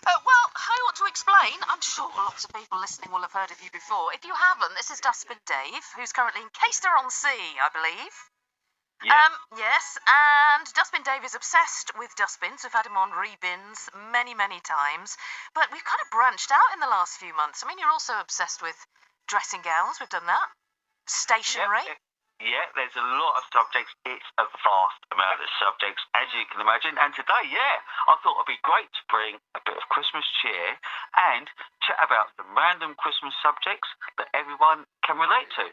Well, I ought to explain. I'm sure lots of people listening will have heard of you before. If you haven't, this is Dustbin Dave, who's currently in Caister-on-Sea, I believe. Yeah. Yes, and Dustbin Dave is obsessed with dustbins. We've had him on Rebins many, many times. But we've kind of branched out in the last few months. I mean, you're also obsessed with dressing gowns. We've done that. Stationery. Yeah, there's a lot of subjects. It's a vast amount of subjects, as you can imagine. And today, I thought it'd be great to bring a bit of Christmas cheer and chat about some random Christmas subjects that everyone can relate to.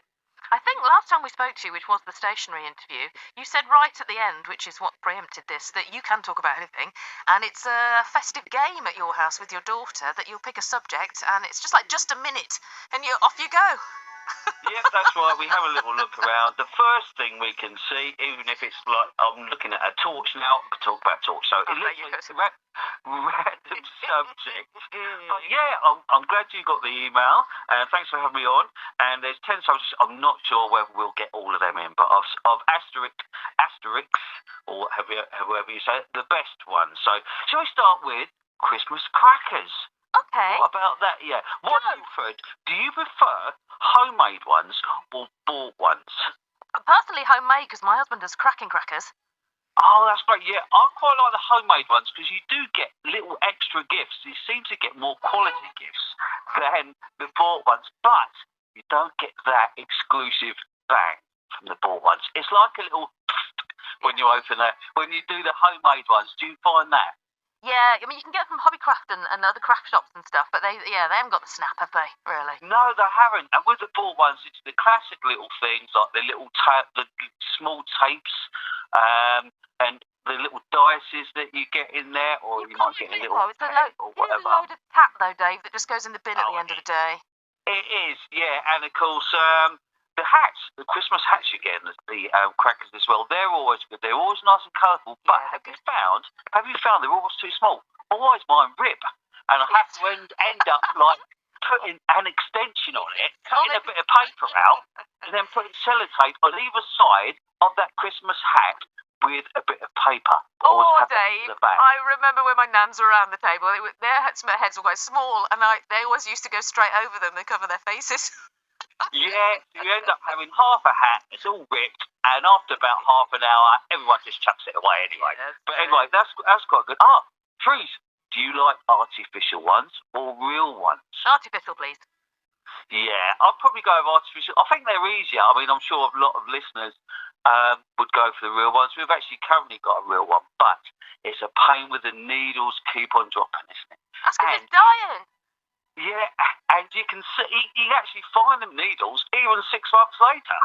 I think last time we spoke to you, which was the stationery interview, you said right at the end, which is what preempted this, that you can talk about anything, and it's a festive game at your house with your daughter that you'll pick a subject, and it's just like just a minute, and off you go. Yeah, that's right. We have a little look around. The first thing we can see, even if it's like I'm looking at a torch now, I can talk about torch. So it looks like random subject. But yeah, I'm glad you got the email, and thanks for having me on. And there's 10 subjects. I'm not sure whether we'll get all of them in, but I've asterisks, or however you say it, the best one. So shall we start with Christmas crackers? Okay. What about that? Yeah. What do you prefer? Do you prefer homemade ones or bought ones? Personally, homemade, because my husband does cracking crackers. Oh, that's great. Yeah, I quite like the homemade ones because you do get little extra gifts. You seem to get more quality gifts than the bought ones, but you don't get that exclusive bang from the bought ones. It's like a little when you open that. When you do the homemade ones, do you find that? Yeah, I mean, you can get them from Hobbycraft and other craft shops and stuff, but they haven't got the snap, have they, really? No, they haven't. And with the bought ones, it's the classic little things like the little the small tapes, and the little dices that you get in there, or you might get a little or whatever. It's a load of tap, though, Dave, that just goes in the bin at the end of the day. It is, yeah, and of course, the hats, the Christmas hats you get, and the crackers as well, they're always good. They're always nice and colourful, but have you found they're always too small? Always mine rip, and I have to end up like putting an extension on it, cutting a bit of paper out, and then putting sellotape on either side of that Christmas hat with a bit of paper. Oh, Dave, I remember when my nans were around the table, their heads were quite small, and they always used to go straight over them and cover their faces. Yeah, you end up having half a hat, it's all ripped, and after about half an hour, everyone just chucks it away anyway. But anyway, that's quite good. Trees, do you like artificial ones or real ones? Artificial, please. Yeah, I'll probably go with artificial. I think they're easier. I mean, I'm sure a lot of listeners would go for the real ones. We've actually currently got a real one, but it's a pain with the needles keep on dropping, isn't it? That's because it's dying. Yeah, and you can see, you actually find them needles even 6 months later.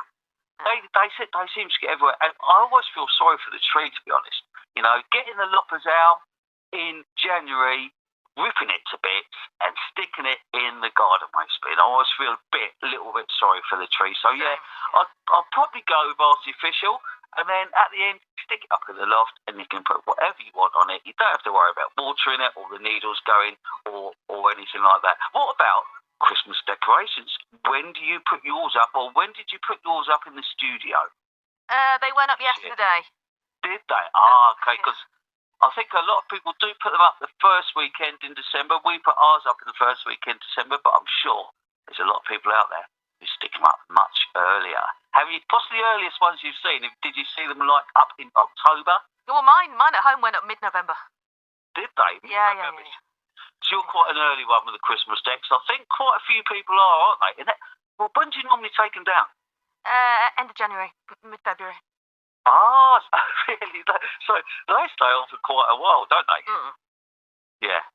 They seem to get everywhere, and I always feel sorry for the tree, to be honest. You know, getting the loppers out in January, ripping it to bits, and sticking it in the garden waste bin. I always feel a little bit sorry for the tree. So yeah, I'll probably go with artificial. And then at the end, stick it up in the loft, and you can put whatever you want on it. You don't have to worry about watering it or the needles going or anything like that. What about Christmas decorations? When do you put yours up, or when did you put yours up in the studio? They went up yesterday. Did they? Okay, because I think a lot of people do put them up the first weekend in December. We put ours up in the first weekend in December, but I'm sure there's a lot of people out there who stick them up much earlier. What's the earliest ones you've seen? Did you see them like up in October? Well, mine at home went up mid-November. Did they? Yeah. So you're quite an early one with the Christmas decks. I think quite a few people are, aren't they? Well, when do you normally take them down? End of January, mid-February. Really? So they stay on for quite a while, don't they? Mm. Yeah.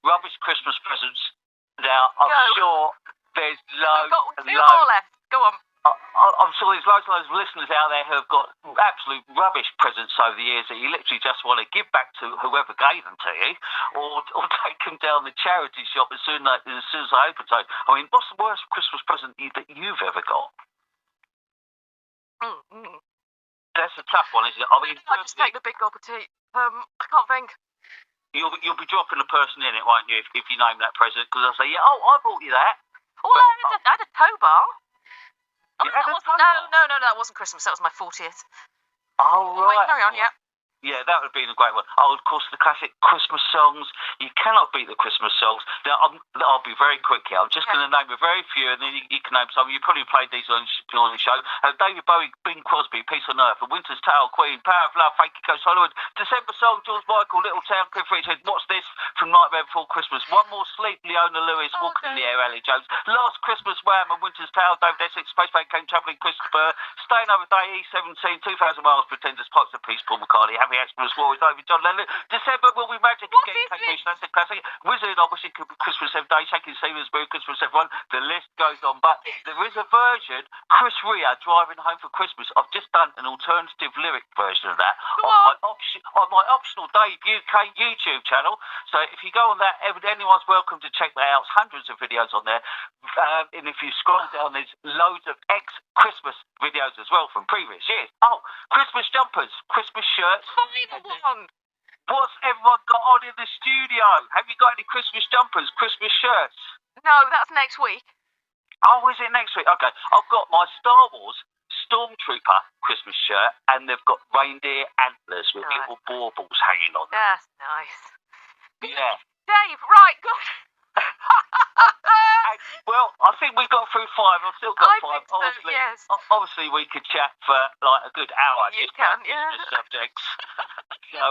Rubbish Christmas presents. Now, I'm sure there's loads. We've got 2 more left. Go on. I'm sure there's loads and loads of listeners out there who have got absolute rubbish presents over the years that you literally just want to give back to whoever gave them to you, or take them down the charity shop as soon as they open. So, I mean, what's the worst Christmas present that you've ever got? That's a tough one, isn't it? I mean, I just take the big gulp of tea. I can't think. You'll be dropping a person in it, won't you, if you name that present? Because I'll say, yeah, I bought you that. Well, I had a tow bar. You had a tow bar? No, that wasn't Christmas. That was my 40th. Oh, right. Wait, carry on, yeah. Yeah, that would have been a great one. Oh, of course, the classic Christmas songs. You cannot beat the Christmas songs. Now, I'll be very quick here. I'm just going to name a very few, and then you can name some. You probably played these on the show. David Bowie, Bing Crosby, Peace on Earth, A Winter's Tale, Queen, Power of Love, Frankie Goes Hollywood, December Song, George Michael, Little Town, Cliff Richard, What's This from Nightmare Before Christmas, One More Sleep, Leona Lewis, Walking in the Air, Ellie Jones, Last Christmas, Wham, A Winter's Tale, David Essex, Spaceman Came Travelling, Christopher, Staying Over Day, E17, 2,000 Miles, Pretenders, Parts of Peace, Paul McCartney, Happy Xmas War with David John Lennon, December Will Be Magic What again, is Kate it? Bush, that's a classic, Wizard, obviously, Christmas 7 Days, Shaking Stevens, Boo, Christmas Everyone, the list goes on, but there is a version, Chris Rea, Driving Home for Christmas. I've just done an alternative lyric version of that on my optional Dave UK YouTube channel. So if you go on that, anyone's welcome to check that out. There's hundreds of videos on there. And if you scroll down, there's loads of ex-Christmas videos as well from previous years. Oh, Christmas jumpers, Christmas shirts. Final one. What's everyone got on in the studio? Have you got any Christmas jumpers, Christmas shirts? No, that's next week. Oh, is it next week? Okay. I've got my Star Wars Stormtrooper Christmas shirt, and they've got reindeer antlers with little baubles hanging on them. That's nice. Yeah. Dave, right, good. Well, I think we got through 5. I've still got 5. Think so, Obviously, yes. obviously, we could chat for like a good hour. You just can, about yeah. Christmas subjects. So,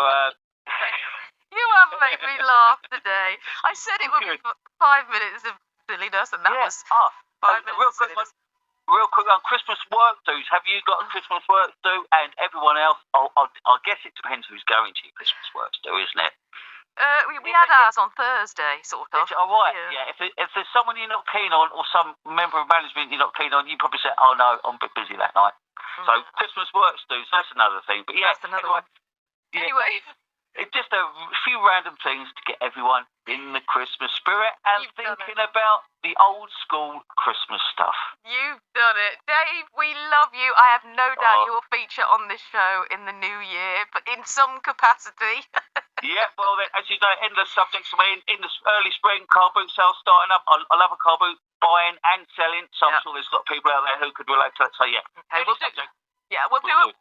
You have made me laugh today. I said it would be 5 minutes of silliness, and that was 5 minutes of silliness. Real quick on Christmas work dues. Have you got a Christmas work do? And everyone else, I guess it depends who's going to your Christmas work do, isn't it? We had ours on Thursday, sort of. All right, yeah. If there's someone you're not keen on, or some member of management you're not keen on, you probably say, "Oh no, I'm a bit busy that night." So Christmas works dues, that's another thing. But yeah, that's another one. Yeah, anyway, it's just a few random things to get everyone in the Christmas spirit and thinking about the old school Christmas stuff. You've done it. Dave, we love you. I have no doubt you will feature on this show in the new year, but in some capacity. Yeah, well, as you know, endless subjects. I mean, in the early spring, car boot sales starting up. I love a car boot, buying and selling. So I'm sure there's got people out there who could relate to it. So yeah, okay, we'll do a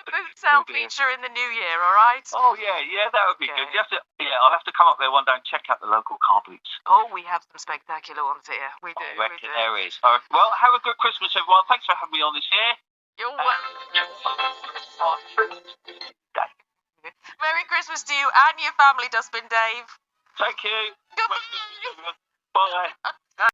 boot sale feature in the new year, all right? Oh yeah, that would be good. I'll have to come up there one day and check out the local car boots. Oh, we have some spectacular ones here. We do. I reckon there is. All right, well, have a good Christmas, everyone. Thanks for having me on this year. You're welcome. Merry Christmas to you and your family, Dustbin Dave. Thank you. Goodbye. Bye.